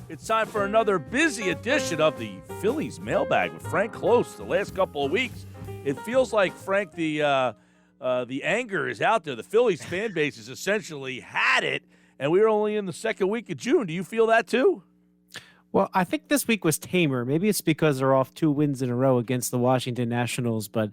It's time for another busy edition of the Phillies Mailbag with Frank Klose. The last couple of weeks, it feels like, Frank, the anger is out there. The Phillies fan base has essentially had it, and we were only in the second week of June. Do you feel that too? Well, I think this week was tamer. Maybe it's because they're off 2 wins in a row against the Washington Nationals. But,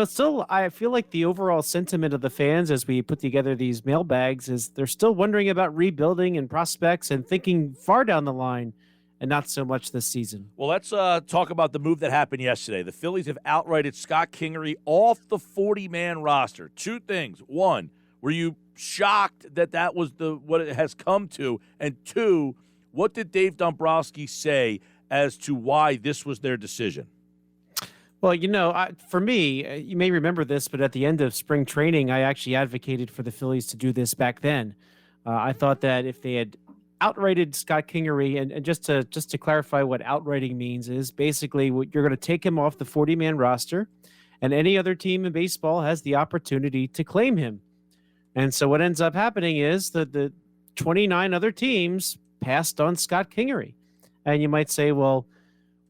still, I feel like the overall sentiment of the fans as we put together these mailbags is they're still wondering about rebuilding and prospects and thinking far down the line and not so much this season. Well, let's talk about the move that happened yesterday. The Phillies have outrighted Scott Kingery off the 40-man roster. Two things. One, were you shocked that was what it has come to? And two, what did Dave Dombrowski say as to why this was their decision? Well, for me, you may remember this, but at the end of spring training, I actually advocated for the Phillies to do this back then. I thought that if they had outrighted Scott Kingery, and just to clarify what outrighting means is basically you're going to take him off the 40-man roster, and any other team in baseball has the opportunity to claim him. And so what ends up happening is that the 29 other teams passed on Scott Kingery. And you might say, well,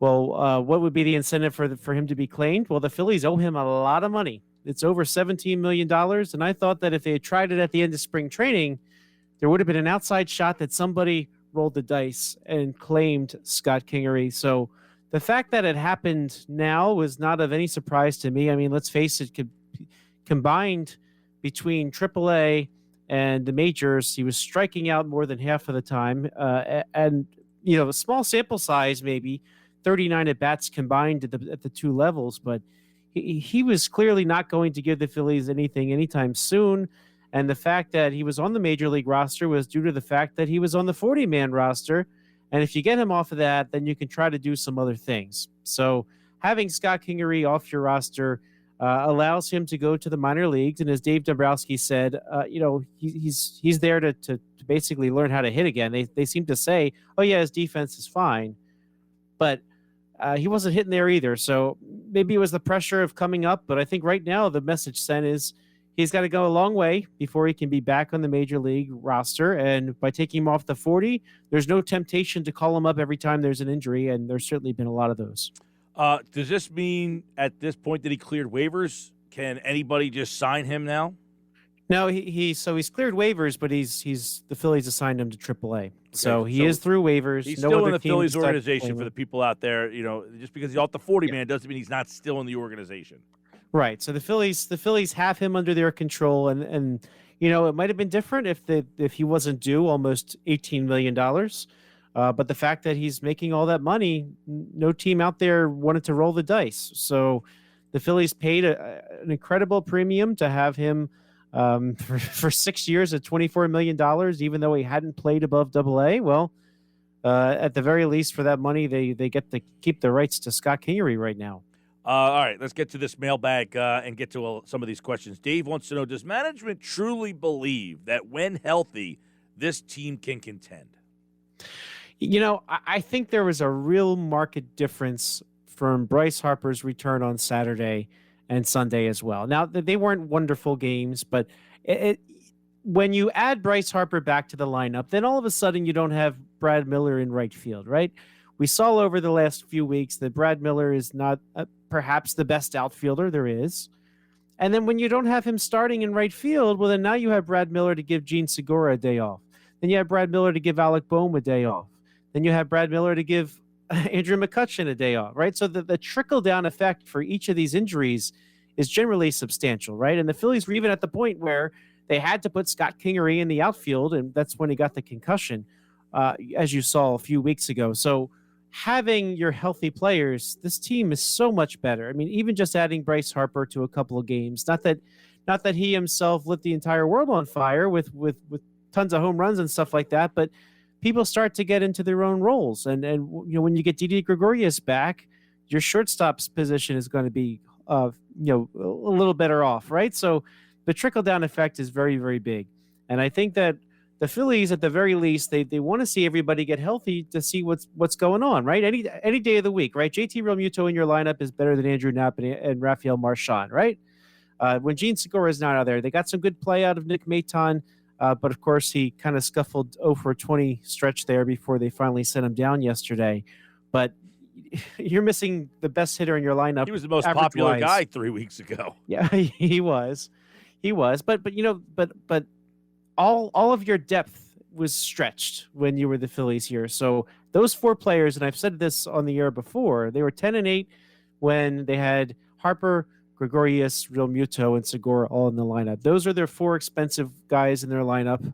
what would be the incentive for him to be claimed? Well, the Phillies owe him a lot of money. It's over $17 million. And I thought that if they had tried it at the end of spring training, there would have been an outside shot that somebody rolled the dice and claimed Scott Kingery. So the fact that it happened now was not of any surprise to me. I mean, let's face it, combined between AAA and the majors, he was striking out more than half of the time. And a small sample size, maybe 39 at bats combined at the two levels, but he was clearly not going to give the Phillies anything anytime soon. And the fact that he was on the major league roster was due to the fact that he was on the 40-man roster. And if you get him off of that, then you can try to do some other things. So having Scott Kingery off your roster allows him to go to the minor leagues. And as Dave Dombrowski said, he's there to basically learn how to hit again. They seem to say, oh, yeah, his defense is fine. But he wasn't hitting there either. So maybe it was the pressure of coming up. But I think right now the message sent is he's got to go a long way before he can be back on the major league roster. And by taking him off the 40, there's no temptation to call him up every time there's an injury. And there's certainly been a lot of those. Does this mean at this point that he cleared waivers? Can anybody just sign him now? No, he's cleared waivers, but the Phillies assigned him to AAA. Okay, so he is through waivers. He's still in the Phillies organization for the people out there. Just because he's off the 40-man doesn't mean he's not still in the organization. Right. So the Phillies have him under their control, and it might have been different if he wasn't due almost $18 million. But the fact that he's making all that money, no team out there wanted to roll the dice. So the Phillies paid an incredible premium to have him for 6 years at $24 million, even though he hadn't played above AA. Well, at the very least, for that money, they get to keep the rights to Scott Kingery right now. All right, let's get to this mailbag and get to some of these questions. Dave wants to know, does management truly believe that when healthy, this team can contend? I think there was a real market difference from Bryce Harper's return on Saturday and Sunday as well. Now, they weren't wonderful games, but when you add Bryce Harper back to the lineup, then all of a sudden you don't have Brad Miller in right field, right? We saw over the last few weeks that Brad Miller is not perhaps the best outfielder there is. And then when you don't have him starting in right field, well, then now you have Brad Miller to give Gene Segura a day off. Then you have Brad Miller to give Alec Boehm a day off. Then you have Brad Miller to give Andrew McCutchen a day off, right? So the trickle-down effect for each of these injuries is generally substantial, right? And the Phillies were even at the point where they had to put Scott Kingery in the outfield, and that's when he got the concussion, as you saw a few weeks ago. So having your healthy players, this team is so much better. I mean, even just adding Bryce Harper to a couple of games, not that he himself lit the entire world on fire with tons of home runs and stuff like that, but people start to get into their own roles. And when you get Didi Gregorius back, your shortstop's position is going to be a little better off, right? So the trickle-down effect is very, very big. And I think that the Phillies, at the very least, they want to see everybody get healthy to see what's going on, right? Any day of the week, right? JT Realmuto in your lineup is better than Andrew Knapp and Rafael Marchand, right? When Gene Segura is not out there, they got some good play out of Nick Maton. But of course, he kind of scuffled 0 for 20 stretch there before they finally sent him down yesterday. But you're missing the best hitter in your lineup. He was the most popular guy 3 weeks ago. Yeah, he was. But all of your depth was stretched when you were the Phillies here. So those 4 players, and I've said this on the air before, they were 10-8 when they had Harper, Gregorius, Real Muto, and Segura all in the lineup. Those are their 4 expensive guys in their lineup.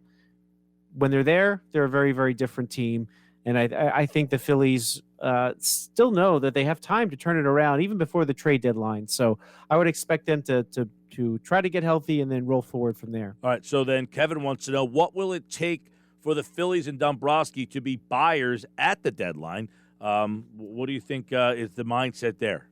When they're there, they're a very, very different team. And I think the Phillies still know that they have time to turn it around even before the trade deadline. So I would expect them to try to get healthy and then roll forward from there. All right, so then Kevin wants to know, what will it take for the Phillies and Dombrowski to be buyers at the deadline? What do you think is the mindset there?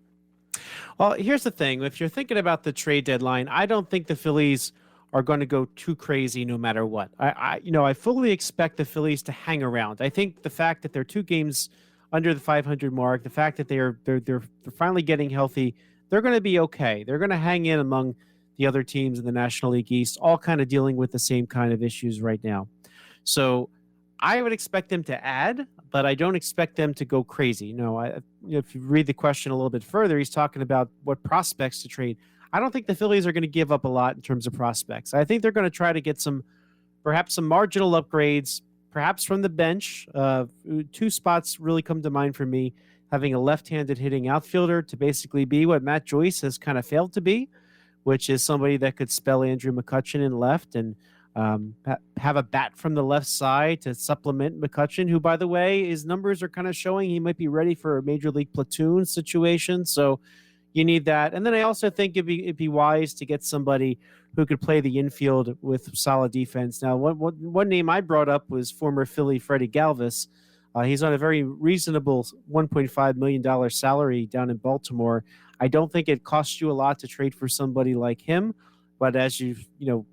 Well, here's the thing. If you're thinking about the trade deadline, I don't think the Phillies are going to go too crazy no matter what. I fully expect the Phillies to hang around. I think the fact that they're 2 games under the 500 mark, the fact that they're finally getting healthy, they're going to be okay. They're going to hang in among the other teams in the National League East, all kind of dealing with the same kind of issues right now. So I would expect them to add, but I don't expect them to go crazy. If you read the question a little bit further, he's talking about what prospects to trade. I don't think the Phillies are going to give up a lot in terms of prospects. I think they're going to try to get perhaps some marginal upgrades, perhaps from the bench. 2 spots really come to mind for me. Having a left-handed hitting outfielder to basically be what Matt Joyce has kind of failed to be, which is somebody that could spell Andrew McCutchen in left and have a bat from the left side to supplement McCutchen, who, by the way, his numbers are kind of showing he might be ready for a major league platoon situation. So you need that. And then I also think it'd be wise to get somebody who could play the infield with solid defense. Now, one name I brought up was former Philly Freddie Galvis. He's on a very reasonable $1.5 million salary down in Baltimore. I don't think it costs you a lot to trade for somebody like him. But as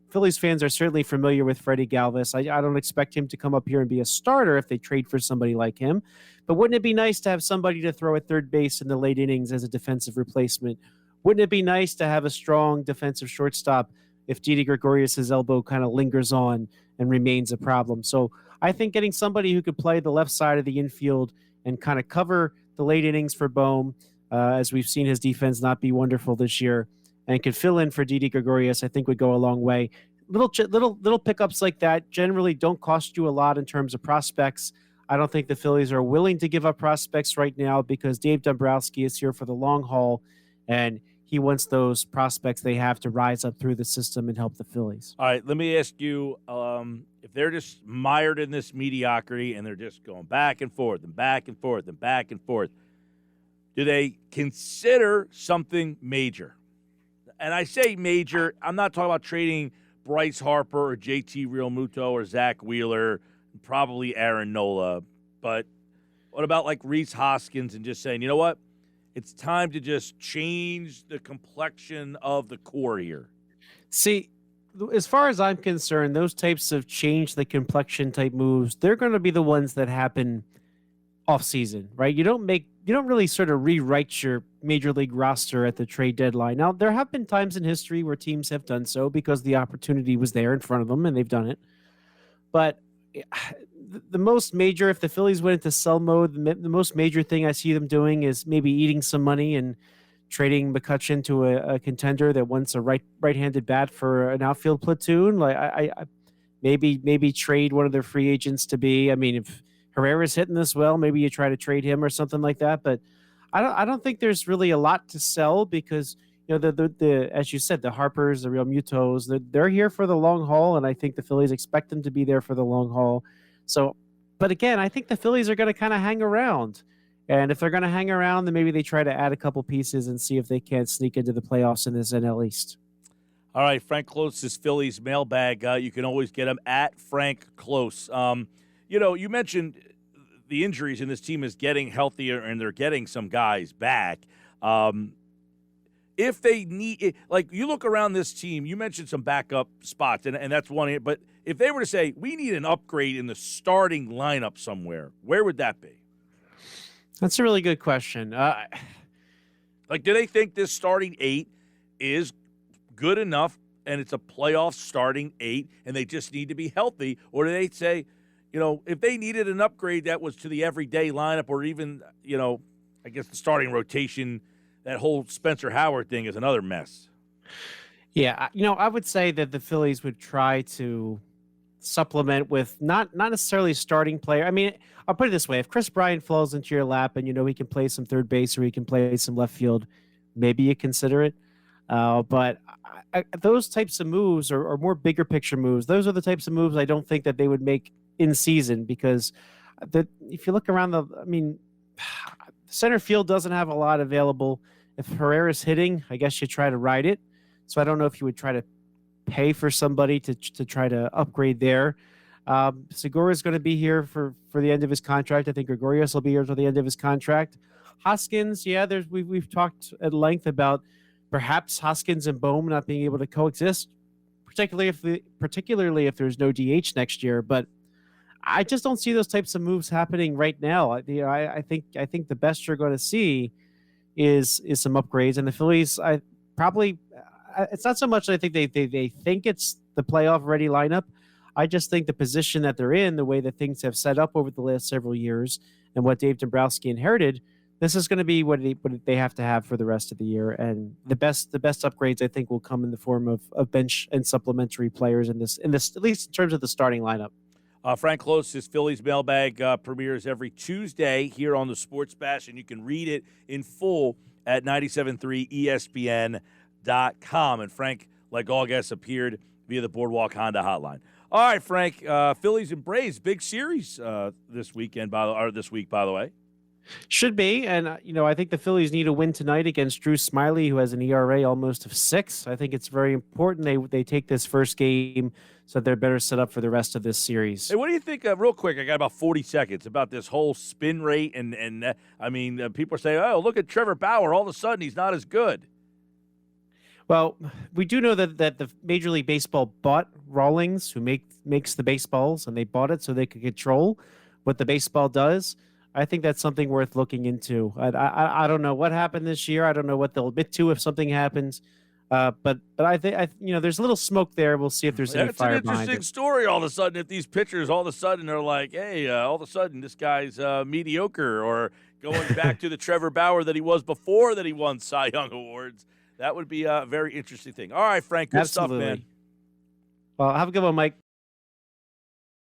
Phillies fans are certainly familiar with Freddie Galvis. I don't expect him to come up here and be a starter if they trade for somebody like him. But wouldn't it be nice to have somebody to throw at third base in the late innings as a defensive replacement? Wouldn't it be nice to have a strong defensive shortstop if Didi Gregorius' elbow kind of lingers on and remains a problem? So I think getting somebody who could play the left side of the infield and kind of cover the late innings for Bohm, as we've seen his defense not be wonderful this year, and could fill in for Didi Gregorius, I think would go a long way. Little pickups like that generally don't cost you a lot in terms of prospects. I don't think the Phillies are willing to give up prospects right now because Dave Dombrowski is here for the long haul, and he wants those prospects they have to rise up through the system and help the Phillies. All right, let me ask you, if they're just mired in this mediocrity and they're just going back and forth and back and forth and back and forth, do they consider something major? And I say major, I'm not talking about trading Bryce Harper or JT Realmuto or Zach Wheeler, probably Aaron Nola. But what about like Rhys Hoskins and just saying, you know what? It's time to just change the complexion of the core here. See, as far as I'm concerned, those types of change the complexion type moves, they're going to be the ones that happen off season, right? You don't really sort of rewrite your major league roster at the trade deadline. Now, there have been times in history where teams have done so because the opportunity was there in front of them and they've done it. But the most major, if the Phillies went into sell mode, the most major thing I see them doing is maybe eating some money and trading McCutchen to a contender that wants a right-handed bat for an outfield platoon. Like I maybe trade one of their free agents to be. I mean, if Herrera's hitting this well, maybe you try to trade him or something like that. But I don't think there's really a lot to sell because the as you said, the Harpers, the Real Mutos, they're here for the long haul, and I think the Phillies expect them to be there for the long haul. So, but again, I think the Phillies are going to kind of hang around. And if they're going to hang around, then maybe they try to add a couple pieces and see if they can't sneak into the playoffs in this NL East. All right, Frank Klose's Phillies mailbag. You can always get him at Frank Klose. You mentioned the injuries, and this team is getting healthier, and they're getting some guys back. If they need, like you look around this team, you mentioned some backup spots, and that's one. But if they were to say, we need an upgrade in the starting lineup somewhere, where would that be? That's a really good question. Do they think this starting 8 is good enough and it's a playoff starting 8, and they just need to be healthy? Or do they say, if they needed an upgrade that was to the everyday lineup, or even, I guess the starting rotation, that whole Spencer Howard thing is another mess. Yeah, I would say that the Phillies would try to supplement with not necessarily starting player. I mean, I'll put it this way: if Chris Bryant falls into your lap and he can play some third base or he can play some left field, maybe you consider it. But those types of moves or more bigger picture moves, those are the types of moves I don't think that they would make in season, because if you look around center field doesn't have a lot available. If Herrera's hitting, I guess you try to ride it. So I don't know if you would try to pay for somebody to try to upgrade there. Segura is going to be here for the end of his contract. I think Gregorius will be here until the end of his contract. Hoskins, we've talked at length about perhaps Hoskins and Bohm not being able to coexist, particularly if there's no DH next year. But I just don't see those types of moves happening right now. I think the best you're going to see is some upgrades, and the Phillies. It's not so much that I think they think it's the playoff ready lineup. I just think the position that they're in, the way that things have set up over the last several years, and what Dave Dombrowski inherited, this is going to be what they have to have for the rest of the year. And the best upgrades, I think, will come in the form of bench and supplementary players in this, at least in terms of the starting lineup. Frank Klose's Phillies Mailbag premieres every Tuesday here on the Sports Bash, and you can read it in full at 97.3 ESPN.com. And Frank, like all guests, appeared via the Boardwalk Honda hotline. All right, Frank, Phillies and Braves, big series this week, by the way. Should be, and I think the Phillies need a win tonight against Drew Smyly, who has an ERA almost of 6. I think it's very important they take this first game so they're better set up for the rest of this series. Hey, what do you think, real quick, I got about 40 seconds, about this whole spin rate, and people are saying, oh, look at Trevor Bauer, all of a sudden he's not as good. Well, we do know that the Major League Baseball bought Rawlings, who makes the baseballs, and they bought it so they could control what the baseball does. I think that's something worth looking into. I don't know what happened this year. I don't know what they'll admit to if something happens. But I think there's a little smoke there. We'll see if there's any fire behind it. That's an interesting story. All of a sudden, if these pitchers all of a sudden are like, hey, all of a sudden this guy's mediocre, or going back to the Trevor Bauer that he was before that he won Cy Young awards, that would be a very interesting thing. All right, Frank, good stuff, man. Well, have a good one, Mike.